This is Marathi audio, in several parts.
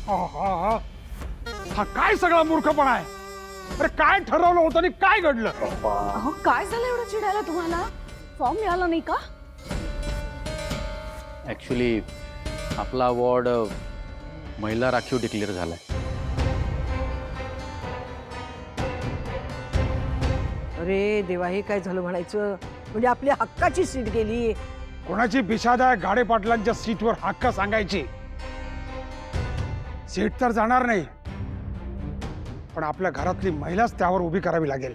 हा हा काय सगळा मूर्खपणा आहे? अरे काय ठरवलं होतं आणि काय घडलं? अहो काय झालं एवढं चिडायला तुम्हाला? फॉर्म मिळाला नाही का? ॲक्च्युली आपला अवॉर्ड महिला राखीव डिक्लेअर झालाय. अरे देवा, हे काय झालं म्हणायचं? म्हणजे आपल्या हक्काची सीट गेली. कोणाची बिशाद आहे गाडे पाटलांच्या सीटवर हक्क सांगायची? सीट तर जाणार नाही, पण आपल्या घरातली महिलाच त्यावर उभी करावी लागेल.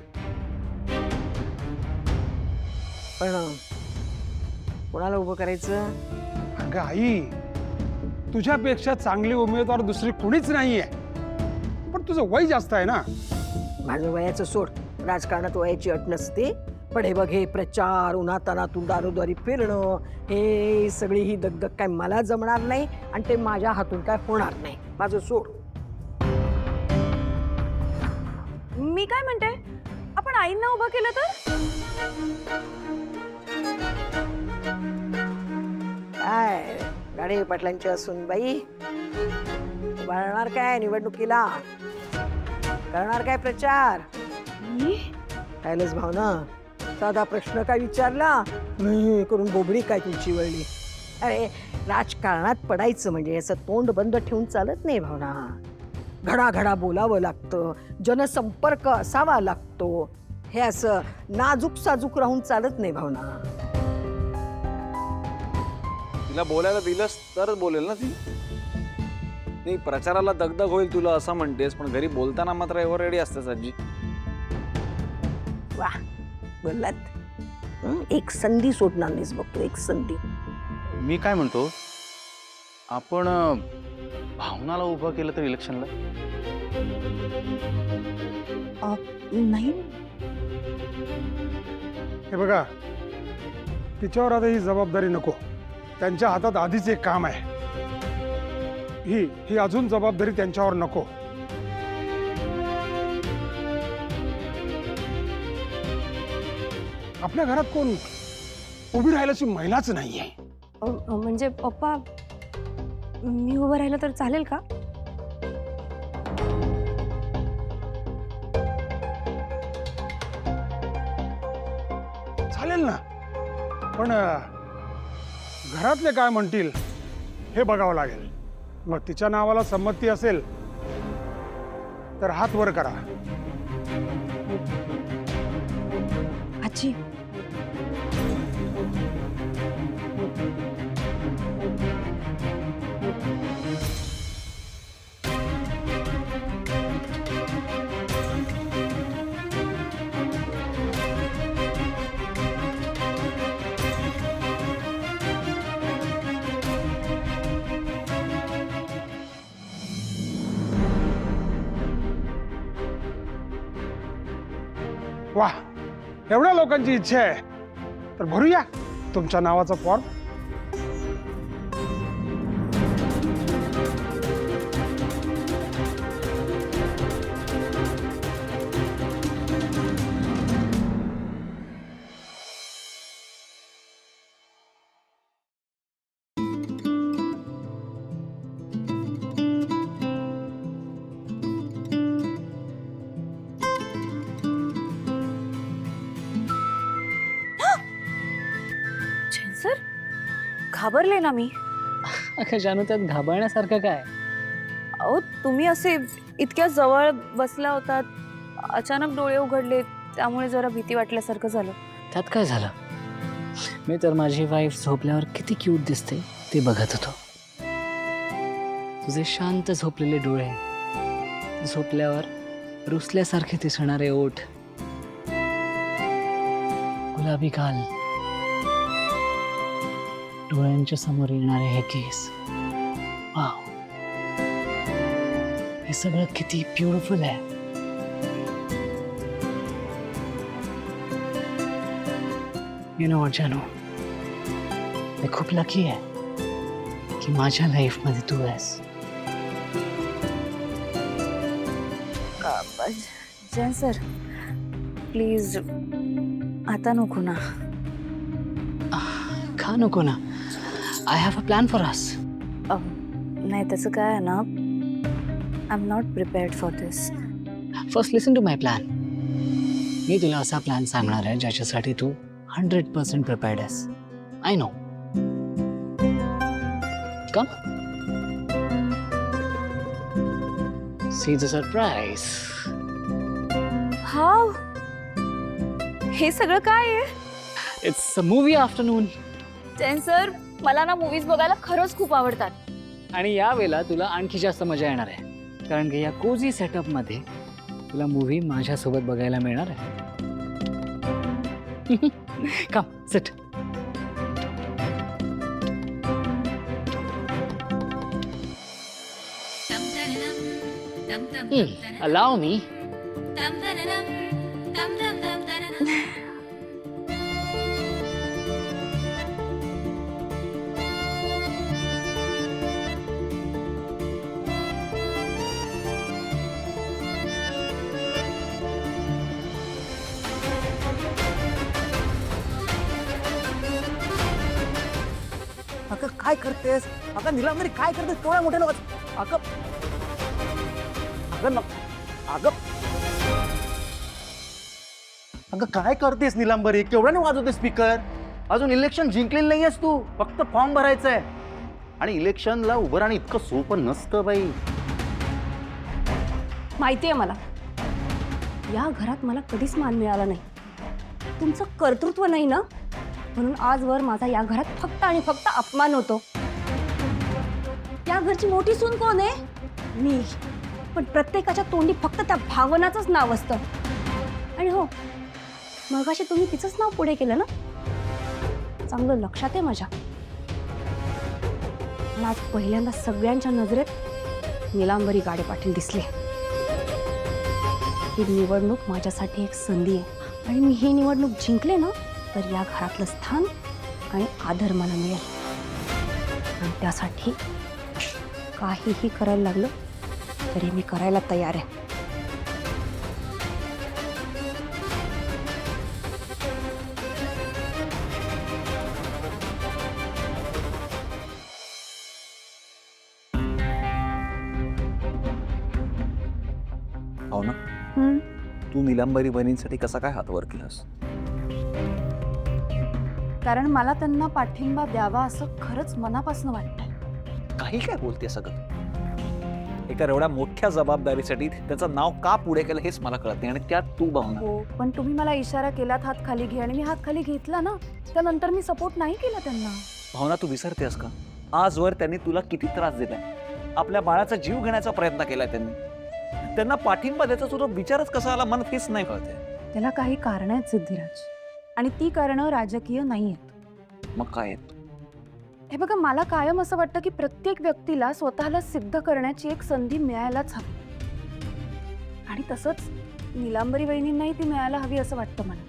पण कोणाला उभं करायचं? अगं आई, तुझ्यापेक्षा चांगली उमेदवार दुसरी कुणीच नाहीये, पण तुझं वय जास्त आहे ना. माझं वयाचं सोड, राजकारणात वयाची अट नसते. पण हे बघ, हे प्रचार, उन्हातानातून दारोदारी फिरणं, हे सगळी ही दगदग काय मला जमणार नाही आणि ते माझ्या हातून काय होणार नाही. माझं सोड. मी काय म्हणते, आपण आईंना उभं केलं तर? काय गाडे पाटलांची असून बाई उभारणार काय निवडणुकीला? करणार काय प्रचार? मी कायलच भावना, साधा प्रश्न काय विचारला नाही करून बोबडी काय तुमची वळली? अरे राजकारणात पडायचं म्हणजे याचं तोंड बंद ठेवून चालत नाही भावना. घडाघडा बोलावं लागतं, जनसंपर्क असावा लागतो. हे असं नाजूक साजूक राहून चालत नाही भावना. तिला बोलायला दिलंस तर बोलेल ना ती. नाही प्रचाराला दगदग होईल तुला असं म्हणतेस, पण घरी बोलताना मात्र एव्हर रेडी असतेस आजी. वा बोललात. एक संधी सोडणार नाहीस बघतो, एक संधी. मी काय म्हणतो, आपण भावनाला उभं केलं तर इलेक्शनला? नाही. हे बघा, तिच्यावर आता ही जबाबदारी नको. त्यांच्या हातात आधीच एक काम आहे. ही अजून जबाबदारी त्यांच्यावर नको. आपल्या घरात कोण उभी राहायलाची महिलाच नाहीये. म्हणजे पप्पा, मी उभं राहिलं तर चालेल का? चालेल ना, पण घरातले काय म्हणतील हे बघावं लागेल. मग तिच्या नावाला संमती असेल तर हात वर करा. आजी, वा, एवढ्या लोकांची इच्छा आहे तर भरूया तुमच्या नावाचा फॉर्म. सर घाबरले ना मी. अगं जानू, त्यात घाबरण्यासारखं काय? अहो तुम्ही असे इतक्या जवळ बसला होतात, अचानक डोळे उघडले, त्यामुळे जरा भीती वाटल्यासारखं झालं. त्यात काय झालं? मी तर माझी वाईफ झोपल्यावर किती क्यूट दिसते ते बघत होतो. तुझे शांत झोपलेले डोळे, झोपल्यावर रुसल्यासारखे दिसणारे ओठ, गुलाबी गाल, डोळ्यांच्या समोर येणारे हे केस. वाव, हे सगळं किती ब्युटिफुल आहे. यू नो जानू, मी खूप लकी आहे की माझ्या लाईफमध्ये तू आहेस. जैन सर प्लीज आता नको ना. का नको ना? I have a plan for us. नाही त्याचं काय आहे ना, I am not prepared for this. First listen to my plan. मी तुला असा प्लॅन सांगणार आहे ज्याच्यासाठी तू 100% प्रिपेअर्ड आहेस. I know. Come see the surprise. हाव, हे सगळं काय आहे? It's a movie afternoon. Jain sir, मला ना मूवीज बघायला खरंच खूप आवडतात. आणि यावेळेला तुला आणखी जास्त मजा येणार आहे, कारण की या कोझी सेटअपमध्ये तुला मूवी माझ्यासोबत बघायला मिळणार आहे. Come sit. अलाव मी. अगं काय करतेस? अगं निलांबरी काय करतेस? केवढ्या मोठ्या आवाज. अगं अगं अगं अगं काय करतेस निलांबरी? केवढ्याने वाजवते स्पीकर? अजून इलेक्शन जिंकलेलं नाहीयेस तू, फक्त फॉर्म भरायचा आहे. आणि इलेक्शनला उभं राहणं इतकं सोपं नसतं बाई. माहिती आहे मला, या घरात मला कधीच मान मिळाला नाही. तुमचं कर्तृत्व नाही ना, म्हणून आजवर माझा या घरात फक्त आणि फक्त अपमान होतो. या घरची मोठी सून कोण आहे? मी. पण प्रत्येकाच्या तोंडी फक्त त्या भावनाचंच नाव असतं. आणि हो, मगाशी तुम्ही तिचंच नाव पुढे केलं ना, चांगलं लक्षात आहे माझ्या. मला आज पहिल्यांदा सगळ्यांच्या नजरेत निलांबरी गाडे पाटील दिसले. ही निवडणूक माझ्यासाठी एक संधी आहे, आणि मी ही निवडणूक जिंकले ना, तर या घरातलं स्थान आणि आदर मला मिळेल. आणि त्यासाठी काहीही करायला लागलं तरी मी करायला तयार आहे. हो ना, तू निलांबरी बहिणींसाठी कसा काय हात वर केलास? कारण मला त्यांना पाठिंबा द्यावा असं खरंच मनापासून वाटतंय. काही काय बोलते सगळं? एका एवढ्या मोठ्या जबाबदारीसाठी त्याचं नाव का पुढे केलं हेच मला कळत नाही. आणि त्यात तू भावना. हो, पण तुम्ही मला इशारा केलात हात खाली घे, आणि मी हात खाली घेतला ना. त्यानंतर मी सपोर्ट नाही केला त्यांना. भावना, तू विसरतेस का आजवर त्यांनी तुला किती त्रास दिलाय? आपल्या बाळाचा जीव घेण्याचा प्रयत्न केलाय त्यांनी. त्यांना पाठिंबा द्यायचा सुद्धा विचारच कसा आला मला हेच नाही कळते. त्याला काही कारण आहेत सिद्धिराज, आणि ती कारणं राजकीय नाही आहेत. मग काय आहेत? हे बघा, मला कायम असं वाटतं की प्रत्येक व्यक्तीला स्वतःला सिद्ध करण्याची एक संधी मिळायलाच हवी. आणि तसंच निलांबरी वहिनींनाही ती मिळायला हवी असं वाटतं मला.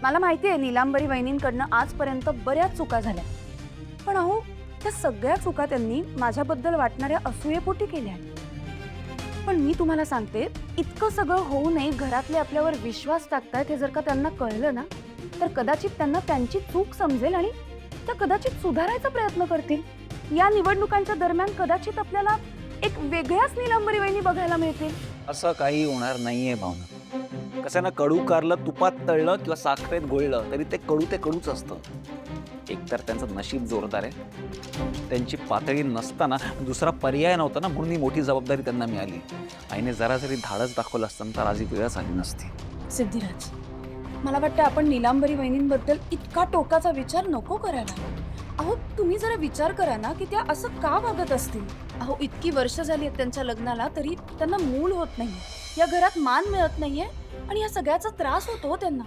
मला माहिती आहे निलांबरी वहिनींकडनं आजपर्यंत बऱ्याच चुका झाल्या, पण अहो, त्या सगळ्या चुका त्यांनी माझ्याबद्दल वाटणाऱ्या असूयेपोटी केल्या. पण मी तुम्हाला सांगते, इतकं सगळं होऊ नये घरातले आपल्यावर विश्वास टाकतायत हे जर का त्यांना कळलं ना, तर कदाचित त्यांना त्यांची चूक समजेल आणि त्या कदाचित सुधारायचा प्रयत्न करतील. या निवडणुकांच्या दरम्यान कदाचित आपल्याला एक वेगळ्याच निलांबरी वहिनी बघायला मिळतील. असं काही होणार नाहीये भावना. कसं ना, कडू कारलं तुपात तळलं किंवा साखरेत गोळलं तरी ते कडूच असतं. एकतर त्यांचं नशीब जोरदार आहे, त्यांची पातळी नसताना दुसरा पर्याय नव्हता ना, म्हणून ही मोठी जबाबदारी त्यांना मिळाली. आईने जरा जरी धाडस दाखवलं असतं तर आज ही वेळच आली नसती. सिद्धिराज, मला वाटतं आपण निलांबरी वहिनींबद्दल इतका टोकाचा विचार नको करायला. अहो, तुम्ही जरा विचार करा ना की त्या असं का वागत असतील. अहो, इतकी वर्ष झाली आहेत त्यांच्या लग्नाला, तरी त्यांना मूल होत नाही, या घरात मान मिळत नाहीये, आणि या सगळ्याचा त्रास होतो त्यांना.